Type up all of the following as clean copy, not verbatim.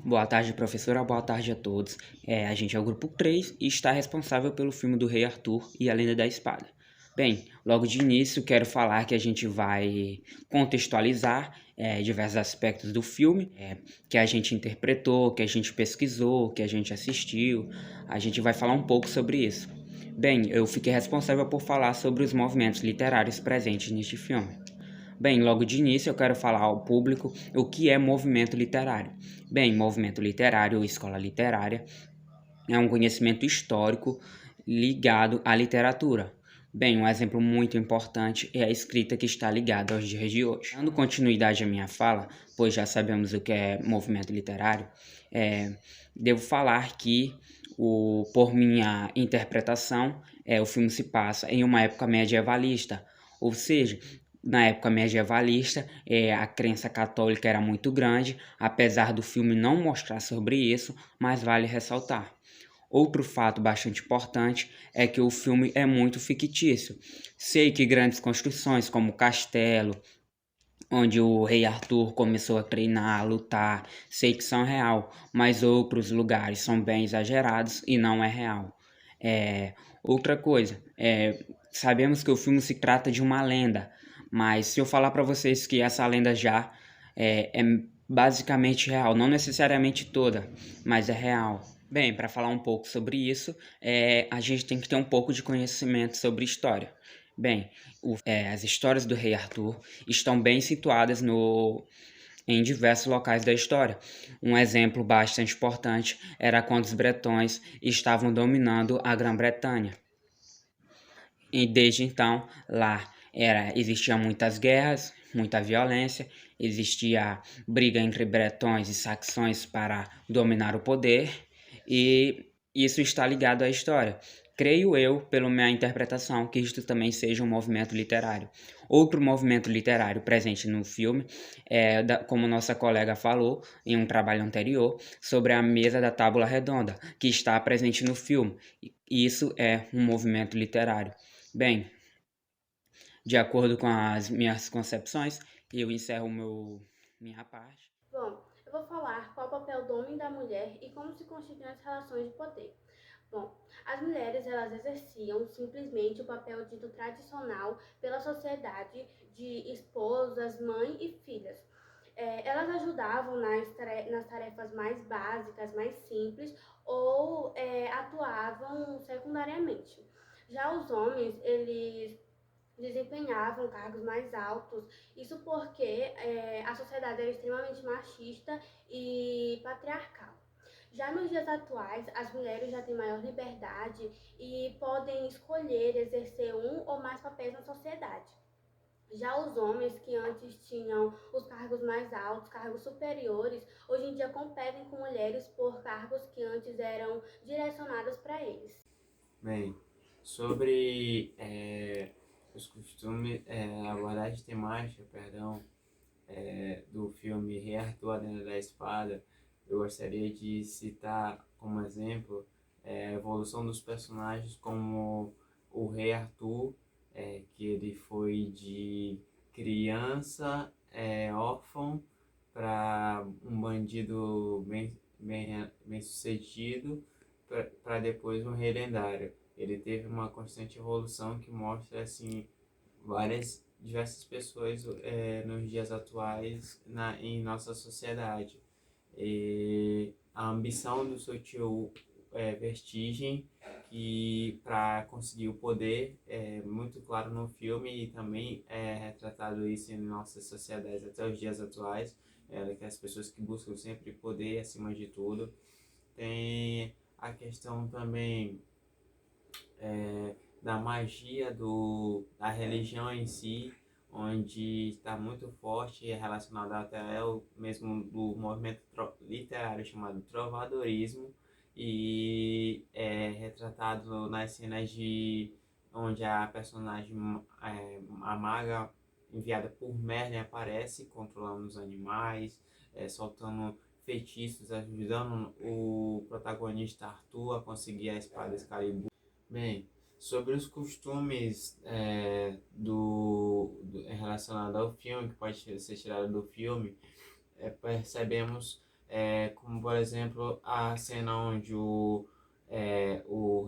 Boa tarde, professora. Boa tarde a todos. A gente é o grupo 3 e está responsável pelo filme do Rei Arthur e a Lenda da Espada. Bem, logo de início quero falar que a gente vai contextualizar diversos aspectos do filme, que a gente interpretou, que a gente pesquisou, que a gente assistiu. A gente vai falar um pouco sobre isso. Bem, eu fiquei responsável por falar sobre os movimentos literários presentes neste filme. Bem, logo de início eu quero falar ao público o que é movimento literário. Bem, movimento literário ou escola literária é um conhecimento histórico ligado à literatura. Bem, um exemplo muito importante é a escrita que está ligada aos dias de hoje. Dando continuidade à minha fala, pois já sabemos o que é movimento literário, devo falar que, por minha interpretação, o filme se passa em uma época medievalista, ou seja, na época medievalista, a crença católica era muito grande, apesar do filme não mostrar sobre isso, mas vale ressaltar. Outro fato bastante importante é que o filme é muito fictício. Sei que grandes construções como o castelo, onde o rei Arthur começou a treinar, a lutar, sei que são real, mas outros lugares são bem exagerados e não é real. Outra coisa, sabemos que o filme se trata de uma lenda, mas se eu falar para vocês que essa lenda já é basicamente real, não necessariamente toda, mas é real. Bem, para falar um pouco sobre isso, a gente tem que ter um pouco de conhecimento sobre história. Bem, as histórias do rei Arthur estão bem situadas em diversos locais da história. Um exemplo bastante importante era quando os bretões estavam dominando a Grã-Bretanha. E desde então, lá existiam muitas guerras, muita violência, existia briga entre bretões e saxões para dominar o poder, e isso está ligado à história. Creio eu, pela minha interpretação, que isto também seja um movimento literário. Outro movimento literário presente no filme como nossa colega falou em um trabalho anterior, sobre a mesa da Tábua Redonda, que está presente no filme. Isso é um movimento literário. Bem, de acordo com as minhas concepções, eu encerro minha parte. Bom, eu vou falar qual é o papel do homem e da mulher e como se constituem as relações de poder. Bom, as mulheres elas exerciam simplesmente o papel dito tradicional pela sociedade de esposas, mãe e filhas. Elas ajudavam nas tarefas mais básicas, mais simples, ou atuavam secundariamente. Já os homens, eles desempenhavam cargos mais altos, isso porque a sociedade era extremamente machista e patriarcal. Já nos dias atuais, as mulheres já têm maior liberdade e podem escolher exercer um ou mais papéis na sociedade. Já os homens que antes tinham os cargos mais altos, cargos superiores, hoje em dia competem com mulheres por cargos que antes eram direcionados para eles. Bem, sobre os costumes, a abordagem temática, perdão, do filme Rei Arthur, a Lenda da Espada, eu gostaria de citar como exemplo a evolução dos personagens, como o Rei Arthur, que ele foi de criança, órfão, para um bandido bem sucedido, para depois um rei lendário. Ele teve uma constante evolução que mostra assim diversas pessoas nos dias atuais em nossa sociedade. E a ambição do seu tio Vertigem, que para conseguir o poder é muito claro no filme e também é retratado isso em nossas sociedades até os dias atuais, que as pessoas que buscam sempre poder acima de tudo. Tem a questão também da magia da religião em si, onde está muito forte e é relacionado até o mesmo do movimento literário chamado trovadorismo, e é retratado nas cenas onde a personagem, a maga enviada por Merlin, aparece controlando os animais, soltando feitiços, ajudando o protagonista Arthur a conseguir a espada Excalibur. Bem, sobre os costumes relacionado ao filme, que pode ser tirado do filme, percebemos como como por exemplo a cena onde o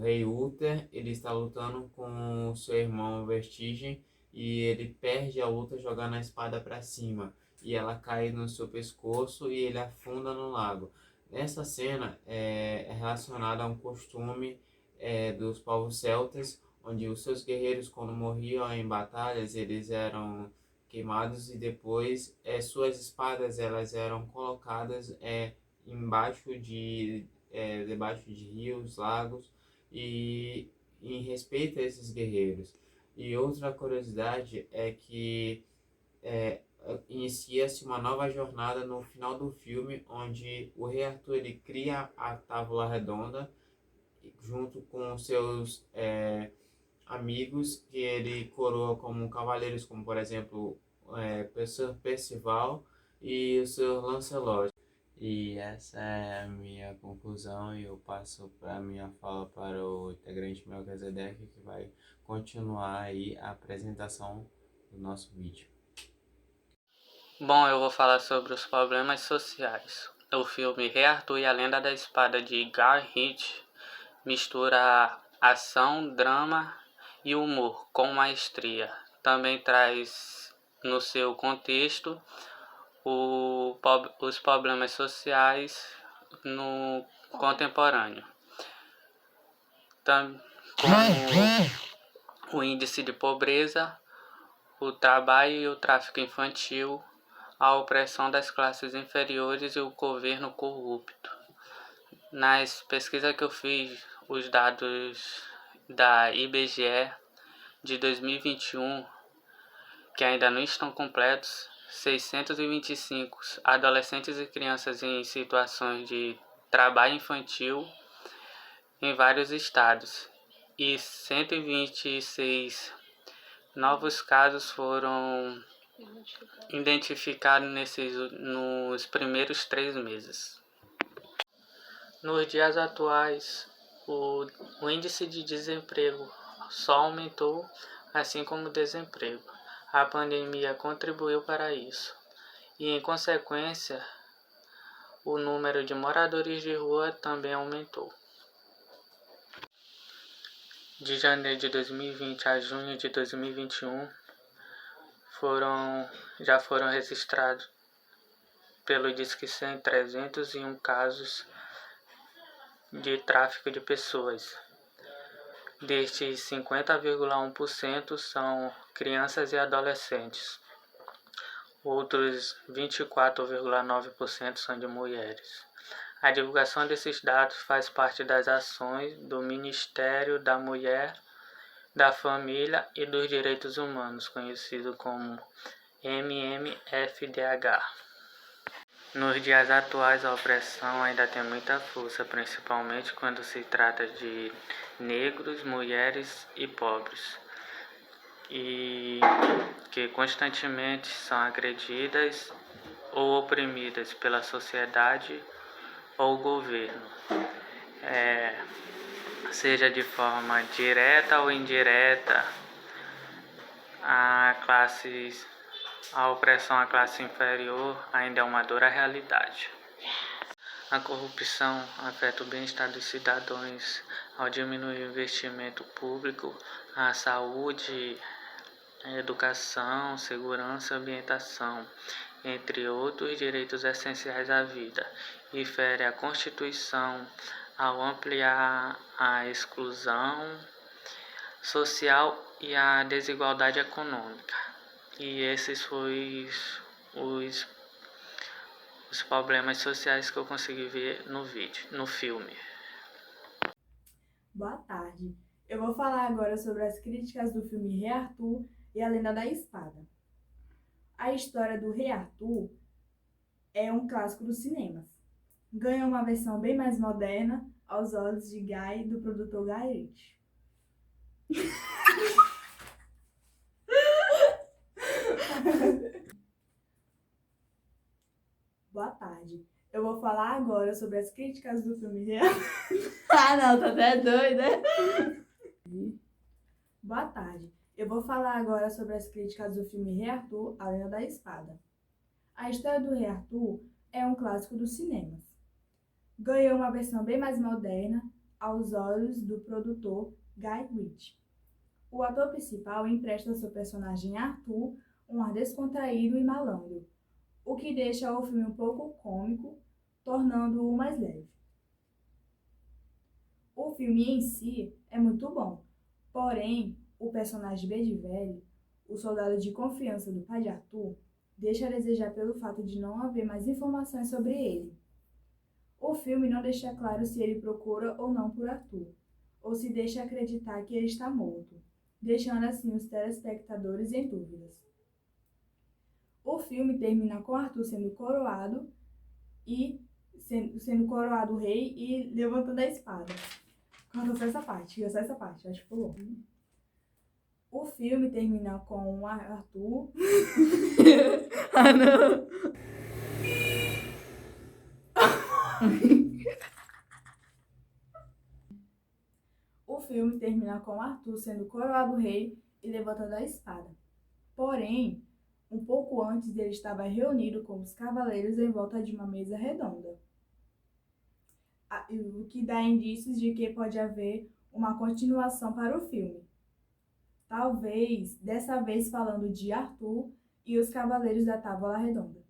rei Uther ele está lutando com o seu irmão Vertigem e ele perde a luta jogando a espada para cima e ela cai no seu pescoço e ele afunda no lago. Essa cena é relacionada a um costume dos povos celtas, onde os seus guerreiros, quando morriam em batalhas, eles eram queimados e depois suas espadas elas eram colocadas debaixo de rios, lagos e em respeito a esses guerreiros. E outra curiosidade é que inicia-se uma nova jornada no final do filme, onde o rei Arthur ele cria a Távola Redonda junto com seus amigos que ele coroa como cavaleiros, como por exemplo Sir Percival e o Sir Lancelot. E essa é a minha conclusão e eu passo a minha fala para o integrante Melquisedeque, que vai continuar aí a apresentação do nosso vídeo. Bom, eu vou falar sobre os problemas sociais. O filme Rei Arthur e a Lenda da Espada de Guy Ritchie mistura ação, drama e humor com maestria. Também traz no seu contexto os problemas sociais no contemporâneo, como o índice de pobreza, o trabalho e o tráfico infantil, a opressão das classes inferiores e o governo corrupto. Nas pesquisas que eu fiz, os dados da IBGE de 2021, que ainda não estão completos, 625 adolescentes e crianças em situações de trabalho infantil em vários estados e 126 novos casos foram identificados nos primeiros 3 meses. Nos dias atuais, o índice de desemprego só aumentou, assim como o desemprego. A pandemia contribuiu para isso e, em consequência, o número de moradores de rua também aumentou. De janeiro de 2020 a junho de 2021, já foram registrados pelo Disque 100 301 casos de tráfico de pessoas. Destes, 50,1% são crianças e adolescentes. Outros 24,9% são de mulheres. A divulgação desses dados faz parte das ações do Ministério da Mulher, da Família e dos Direitos Humanos, conhecido como MMFDH. Nos dias atuais, a opressão ainda tem muita força, principalmente quando se trata de negros, mulheres e pobres, e que constantemente são agredidas ou oprimidas pela sociedade ou governo, seja de forma direta ou indireta. A opressão à classe inferior ainda é uma dura realidade. A corrupção afeta o bem-estar dos cidadãos ao diminuir o investimento público, a saúde, a educação, segurança e ambientação, entre outros direitos essenciais à vida, e fere a Constituição ao ampliar a exclusão social e a desigualdade econômica. E esses foram os problemas sociais que eu consegui ver no filme. Boa tarde. Eu vou falar agora sobre as críticas do filme Rei Arthur e a Lenda da Espada. A história do Rei Arthur é um clássico dos cinemas. Ganha uma versão bem mais moderna aos olhos de Guy, do produtor Guy Ritchie. Boa tarde. Eu vou falar agora sobre as críticas do filme Rei Arthur. Ah, não, tá até doida. Boa tarde. Eu vou falar agora sobre as críticas do filme Rei Arthur, a Lenda da Espada. A história do Rei Arthur é um clássico dos cinemas. ganhou uma versão bem mais moderna aos olhos do produtor Guy Ritchie. O ator principal empresta ao seu personagem Arthur um ar descontraído e malandro, o que deixa o filme um pouco cômico, tornando-o mais leve. O filme em si é muito bom, porém, o personagem Bedivere, o soldado de confiança do pai de Arthur, deixa a desejar pelo fato de não haver mais informações sobre ele. O filme não deixa claro se ele procura ou não por Arthur, ou se deixa acreditar que ele está morto, deixando assim os telespectadores em dúvidas. O filme termina com Arthur sendo coroado rei e levantando a espada. Corta só essa parte, acho que pulou. O filme termina com Arthur. Ah, não! O filme termina com Arthur sendo coroado rei e levantando a espada. Porém, um pouco antes ele estava reunido com os cavaleiros em volta de uma mesa redonda, o que dá indícios de que pode haver uma continuação para o filme. Talvez, dessa vez falando de Arthur e os cavaleiros da Távola Redonda.